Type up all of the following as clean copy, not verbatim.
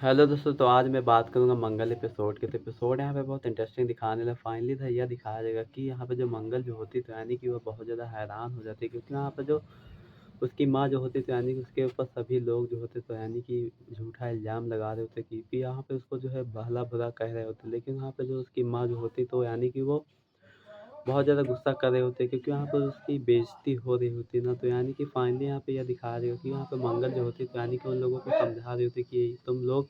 Hello दोस्तों, तो आज मैं बात करूँगा मंगल एपिसोड की। तो एपिसोड यहाँ पे बहुत इंटरेस्टिंग दिखाने लगा। फाइनली भैया दिखाया जाएगा कि यहाँ पे जो मंगल जो होती तो यानी कि वो बहुत ज़्यादा हैरान हो जाती है, क्योंकि यहाँ पे जो उसकी माँ जो होती तो यानी कि उसके ऊपर सभी लोग जो होते तो यानी कि झूठा इल्ज़ाम लगा रहे होते कि यहाँ पे उसको जो है भला बुरा कह रहे होते। लेकिन यहाँ पे जो उसकी माँ जो होती तो यानी कि वो बहुत ज़्यादा गुस्सा कर रहे होते हैं, क्योंकि यहाँ पर उसकी बेइज़्ज़ती हो रही होती है ना। तो यानी कि फाइनली यहाँ पे यह दिखा रही होती है कि यहाँ पे मंगल जो होती है तो यानी कि उन लोगों को समझा रही होती है कि तुम लोग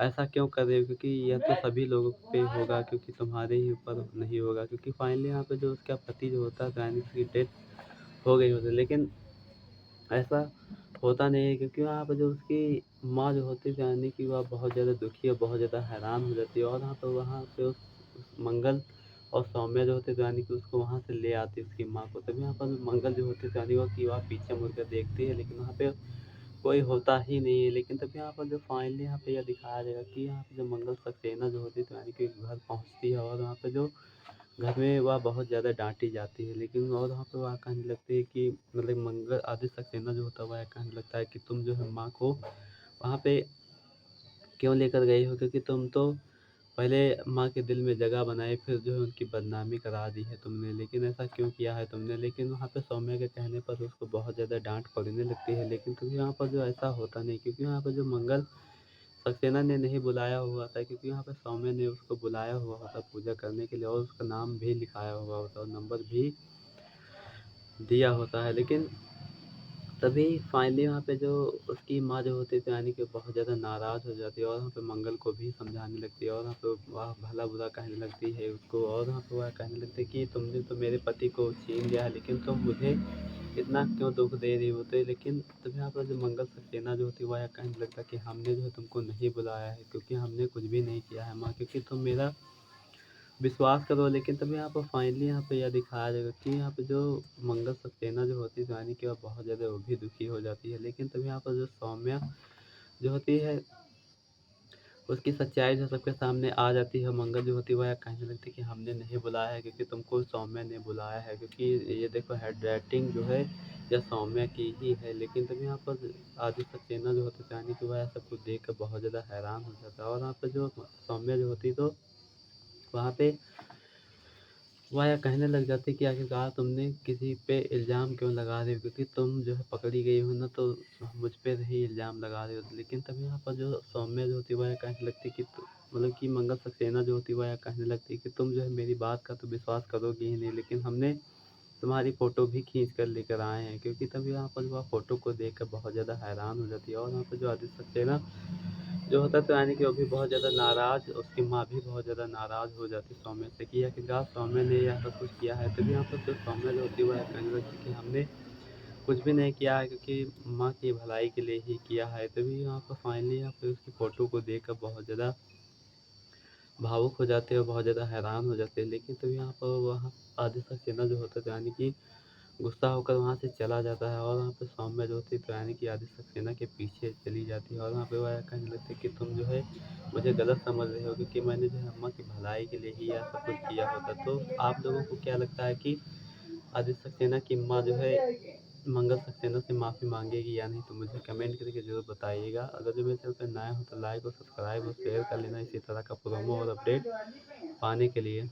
ऐसा क्यों कर रहे हो, क्योंकि यह तो सभी लोगों पे होगा, क्योंकि तुम्हारे ही ऊपर नहीं होगा। क्योंकि फाइनली यहाँ पे जो उसका पति जो होता है तो यानी उसकी डेथ हो गई होती है, लेकिन ऐसा होता नहीं है, क्योंकि वहाँ पे जो उसकी माँ जो होती है यानी कि वह बहुत ज़्यादा दुखी और बहुत ज़्यादा हैरान हो जाती है। और वहाँ पे उस मंगल और सौम्या जो होते हैं तो यानी कि उसको वहाँ से ले आती है उसकी माँ को। तभी यहाँ पर मंगल जो होती है तो यानी वह पीछे मुड़ कर देखती है, लेकिन वहाँ पे कोई होता ही नहीं है। लेकिन तभी यहाँ पर जो फाइनली यहाँ पे यह दिखाया जाएगा कि यहाँ पे जो मंगल सक्सेना जो होती है तो यानी कि घर पहुँचती है, और वहाँ पे जो घर में वह बहुत ज़्यादा डाँटी जाती है। लेकिन और वहाँ पे वह कहने लगती है कि मतलब मंगल आदित्य सक्सेना जो होता है वह कहने लगता है कि तुम जो है माँ को वहाँ पे क्यों लेकर गई हो, क्योंकि तुम तो पहले माँ के दिल में जगह बनाई, फिर जो है उनकी बदनामी करा दी है तुमने। लेकिन ऐसा क्यों किया है तुमने? लेकिन वहाँ पे सौम्या के कहने पर उसको बहुत ज़्यादा डाँट पड़ने लगती है। लेकिन तभी यहाँ पर जो ऐसा होता नहीं, क्योंकि यहाँ पर जो मंगल सक्सेना ने नहीं बुलाया हुआ था, क्योंकि यहाँ पे सौम्या ने उसको बुलाया हुआ होता पूजा करने के लिए, और उसका नाम भी लिखाया हुआ होता और नंबर भी दिया होता है। लेकिन तभी फाइनली वहाँ पे जो उसकी माँ जो होती थी यानी कि बहुत ज़्यादा नाराज़ हो जाती है, और वहाँ पे मंगल को भी समझाने लगती है, और वहाँ पे वह भला बुरा कहने लगती है उसको। और वहाँ पे वह कहने लगती है कि तुमने तो मेरे पति को छीन लिया है, लेकिन तुम मुझे इतना क्यों दुख दे रही होते। लेकिन तभी यहाँ पर जो मंगल सक्सेना जो होती है वह यह कहने लगता है कि हमने जो है तुमको नहीं बुलाया है, क्योंकि हमने कुछ भी नहीं किया है माँ, क्योंकि तुम मेरा विश्वास करो। लेकिन तभी यहाँ पर फाइनली यहाँ पे यह दिखाया जाएगा कि यहाँ पे जो मंगल सक्सेना जो होती है यानी कि वह बहुत ज़्यादा वो भी दुखी हो जाती है। लेकिन तभी यहाँ पर जो सौम्या जो होती है उसकी सच्चाई जो सबके सामने आ जाती है। मंगल जो होती है वह कहने लगती है कि हमने नहीं बुलाया है, क्योंकि तुमको सौम्या ने बुलाया है, क्योंकि ये देखो हैंड राइटिंग जो है यह सौम्या की ही है। लेकिन तभी यहाँ पर आदित्य सक्सेना जो होती है यानी कि वह सब कुछ देख कर बहुत ज़्यादा हैरान हो जाता है। और वहाँ पर जो सौम्या जो होती है तो वहाँ पे वह यह कहने लग जाती है कि आखिरकार तुमने किसी पे इल्ज़ाम क्यों लगा रही हो, क्योंकि तुम जो है पकड़ी गई हो ना, तो मुझ पे ही इल्ज़ाम लगा रही हो। लेकिन तभी यहाँ पर जो सौम्या जो होती है वह यह कहने लगती है कि मतलब कि मंगल सक्सेना जो होती है वह यह कहने लगती है कि तुम जो है मेरी बात का तो विश्वास करोगी ही नहीं, लेकिन हमने तुम्हारी फ़ोटो भी खींच कर लेकर आए हैं। क्योंकि तभी यहाँ पर वह फ़ोटो को देख कर बहुत ज़्यादा हैरान हो जाती है। और वहाँ पर जो आदित्य सक्सेना जो होता तो यानी कि वो भी बहुत ज़्यादा नाराज़, उसकी माँ भी बहुत ज़्यादा नाराज़ हो जाती सौम्या से कि आखिरकार सौम्या ने यह सब कुछ किया है। तभी यहाँ पर जो सौम्या जो होती है वह कहने लगती है कि हमने कुछ भी नहीं किया है, क्योंकि माँ की भलाई के लिए ही किया है। तभी यहाँ पर फाइनली यहाँ पे उसकी फ़ोटो को देखकर बहुत ज़्यादा भावुक हो जाते हैं और बहुत ज़्यादा हैरान हो जाते हैं। लेकिन तभी यहाँ पर वह आदित्य सक्सेना जो होता है यानी कि गुस्सा होकर वहाँ से चला जाता है, और वहाँ पे सौम्या जो होती है तो यानी कि आदित्य सक्सेना के पीछे चली जाती है। और वहाँ पे वह कहने लगती है कि तुम जो है मुझे गलत समझ रहे हो, क्योंकि मैंने जो है अम्मा की भलाई के लिए ही यह सब कुछ किया होता। तो आप लोगों को क्या लगता है कि आदित्य सक्सेना की माँ जो है मंगल सक्सेना से माफ़ी मांगेगी या नहीं? तो मुझे कमेंट करके ज़रूर बताइएगा। अगर जो मेरे चैनल पर नया हो तो लाइक और सब्सक्राइब और शेयर कर लेना इसी तरह का प्रोमो और अपडेट पाने के लिए।